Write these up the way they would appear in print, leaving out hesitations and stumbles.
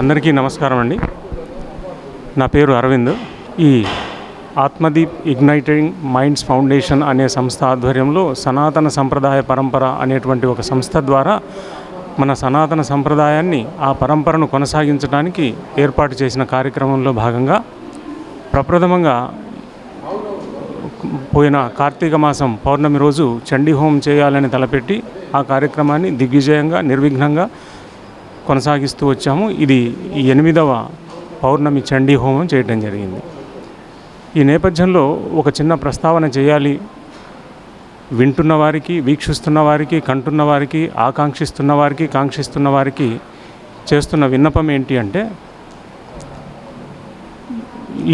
అందరికీ నమస్కారం అండి. నా పేరు అరవింద్. ఈ ఆత్మదీప్ ఇగ్నైటింగ్ మైండ్స్ ఫౌండేషన్ అనే సంస్థ ఆధ్వర్యంలో సనాతన సంప్రదాయ పరంపర అనేటువంటి ఒక సంస్థ ద్వారా మన సనాతన సంప్రదాయాన్ని, ఆ పరంపరను కొనసాగించడానికి ఏర్పాటు చేసిన కార్యక్రమంలో భాగంగా ప్రప్రథమంగా పోయిన కార్తీక మాసం పౌర్ణమి రోజు చండీ హోమం చేయాలని తలపెట్టి ఆ కార్యక్రమాన్ని దిగ్విజయంగా, నిర్విఘ్నంగా కొనసాగిస్తూ వచ్చాము. ఇది 8వ పౌర్ణమి చండీ హోమం చేయడం జరిగింది. ఈ నేపథ్యంలో ఒక చిన్న ప్రస్తావన చేయాలి. వింటున్న వారికి, వీక్షిస్తున్న వారికి, కంటున్న వారికి, ఆకాంక్షిస్తున్న వారికి, కాంక్షిస్తున్న వారికి చేస్తున్న విన్నపం ఏంటి అంటే,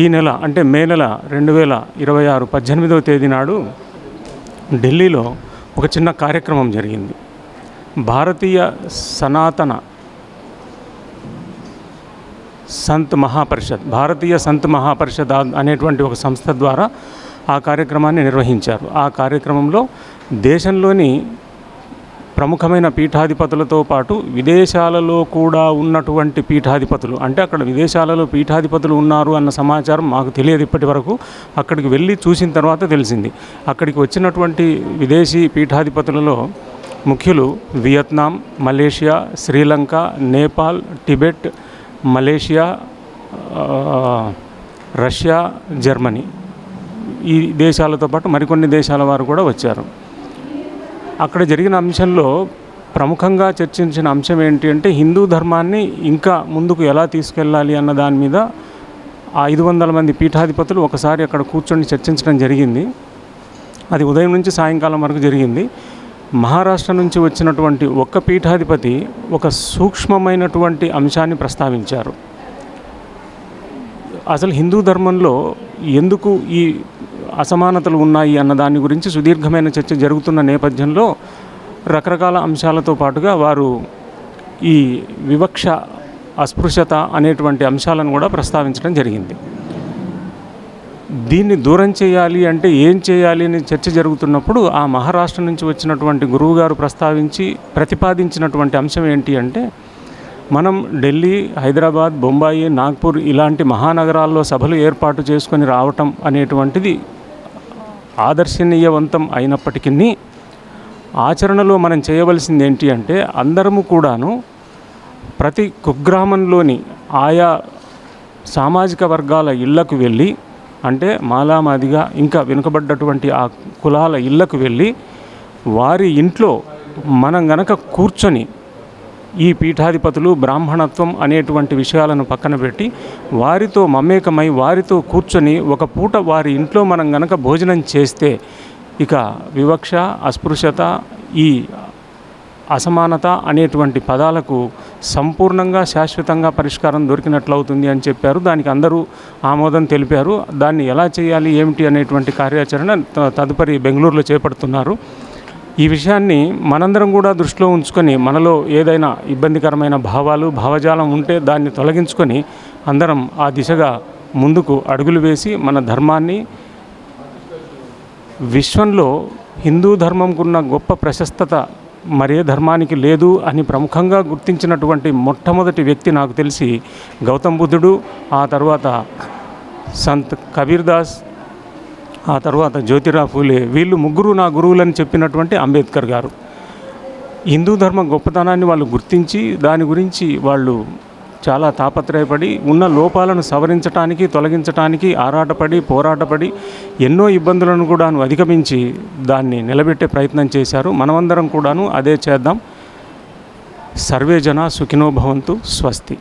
ఈ నెల అంటే మే నెల 2026 18వ తేదీ నాడు ఢిల్లీలో ఒక చిన్న కార్యక్రమం జరిగింది. భారతీయ సనాతన సంత్ మహాపరిషద్ అనేటువంటి ఒక సంస్థ ద్వారా ఆ కార్యక్రమాన్ని నిర్వహించారు. ఆ కార్యక్రమంలో దేశంలోని ప్రముఖమైన పీఠాధిపతులతో పాటు విదేశాలలో కూడా ఉన్నటువంటి పీఠాధిపతులు, అంటే అక్కడ విదేశాలలో పీఠాధిపతులు ఉన్నారు అన్న సమాచారం మాకు తెలియదు ఇప్పటి వరకు. అక్కడికి వెళ్ళి చూసిన తర్వాత తెలిసింది. అక్కడికి వచ్చినటువంటి విదేశీ పీఠాధిపతులలో ముఖ్యులు Vietnam, Malaysia, Sri Lanka, Nepal, Tibet, Malaysia, Russia, Germany, ఈ దేశాలతో పాటు మరికొన్ని దేశాల వారు కూడా వచ్చారు. అక్కడ జరిగిన అంశంలో ప్రముఖంగా చర్చించిన అంశం ఏంటి అంటే, హిందూ ధర్మాన్ని ఇంకా ముందుకు ఎలా తీసుకెళ్ళాలి అన్న దాని మీద 500 మంది పీఠాధిపతులు ఒకసారి అక్కడ కూర్చొని చర్చించడం జరిగింది. అది ఉదయం నుంచి సాయంకాలం వరకు జరిగింది. మహారాష్ట్ర నుంచి వచ్చినటువంటి ఒక్క పీఠాధిపతి ఒక సూక్ష్మమైనటువంటి అంశాన్ని ప్రస్తావించారు. అసలు హిందూ ధర్మంలో ఎందుకు ఈ అసమానతలు ఉన్నాయి అన్న దాని గురించి సుదీర్ఘమైన చర్చ జరుగుతున్న నేపథ్యంలో రకరకాల అంశాలతో పాటుగా వారు ఈ వివక్ష, అస్పృశ్యత అనేటువంటి అంశాలను కూడా ప్రస్తావించడం జరిగింది. దీన్ని దూరం చేయాలి అంటే ఏం చేయాలి అని చర్చ జరుగుతున్నప్పుడు ఆ మహారాష్ట్ర నుంచి వచ్చినటువంటి గురువుగారు ప్రతిపాదించినటువంటి అంశం ఏంటి అంటే, మనం ఢిల్లీ, హైదరాబాద్, బొంబాయి, నాగ్పూర్ ఇలాంటి మహానగరాల్లో సభలు ఏర్పాటు చేసుకొని రావటం అనేటువంటిది ఆదర్శనీయవంతం అయినప్పటికీ ఆచరణలో మనం చేయవలసింది ఏంటి అంటే, అందరము కూడాను ప్రతి కుగ్రామంలోని ఆయా సామాజిక వర్గాల ఇళ్లకు వెళ్ళి, అంటే మాలామాదిగా ఇంకా వెనుకబడ్డటువంటి ఆ కులాల ఇళ్లకు వెళ్ళి వారి ఇంట్లో మనం గనక కూర్చొని ఈ పీఠాధిపతులు, బ్రాహ్మణత్వం అనేటువంటి విషయాలను పక్కన పెట్టి వారితో మమేకమై వారితో కూర్చొని ఒక పూట వారి ఇంట్లో మనం గనక భోజనం చేస్తే ఇక వివక్ష, అస్పృశ్యత, ఈ అసమానత అనేటువంటి పదాలకు సంపూర్ణంగా, శాశ్వతంగా పరిష్కారం దొరికినట్లవుతుంది అని చెప్పారు. దానికి అందరూ ఆమోదం తెలిపారు. దాన్ని ఎలా చేయాలి, ఏమిటి అనేటువంటి కార్యాచరణ తదుపరి బెంగళూరులో చేపడుతున్నారు. ఈ విషయాన్ని మనందరం కూడా దృష్టిలో ఉంచుకొని, మనలో ఏదైనా ఇబ్బందికరమైన భావాలు, భావజాలం ఉంటే దాన్ని తొలగించుకొని అందరం ఆ దిశగా ముందుకు అడుగులు వేసి మన ధర్మాన్ని, విశ్వంలో హిందూ ధర్మంకున్న గొప్ప ప్రశస్తత మరే ధర్మానికి లేదు అని ప్రముఖంగా గుర్తించినటువంటి మొట్టమొదటి వ్యక్తి నాకు తెలిసి గౌతమ్ బుద్ధుడు, ఆ తర్వాత సంత్ కబీర్ దాస్, ఆ తర్వాత జ్యోతిరావు ఫూలే. వీళ్ళు ముగ్గురు నా గురువులని చెప్పినటువంటి అంబేద్కర్ గారు. హిందూ ధర్మ గొప్పతనాన్ని వాళ్ళు గుర్తించి దాని గురించి వాళ్ళు చాలా తాపత్రయపడి ఉన్న లోపాలను సవరించడానికి, తొలగించడానికి ఆరాటపడి, పోరాటపడి ఎన్నో ఇబ్బందులను కూడాను అధిగమించి దాన్ని నిలబెట్టే ప్రయత్నం చేశారు. మనమందరం కూడాను అదే చేద్దాం. సర్వే జన సుఖినో భవంతు. స్వస్తి.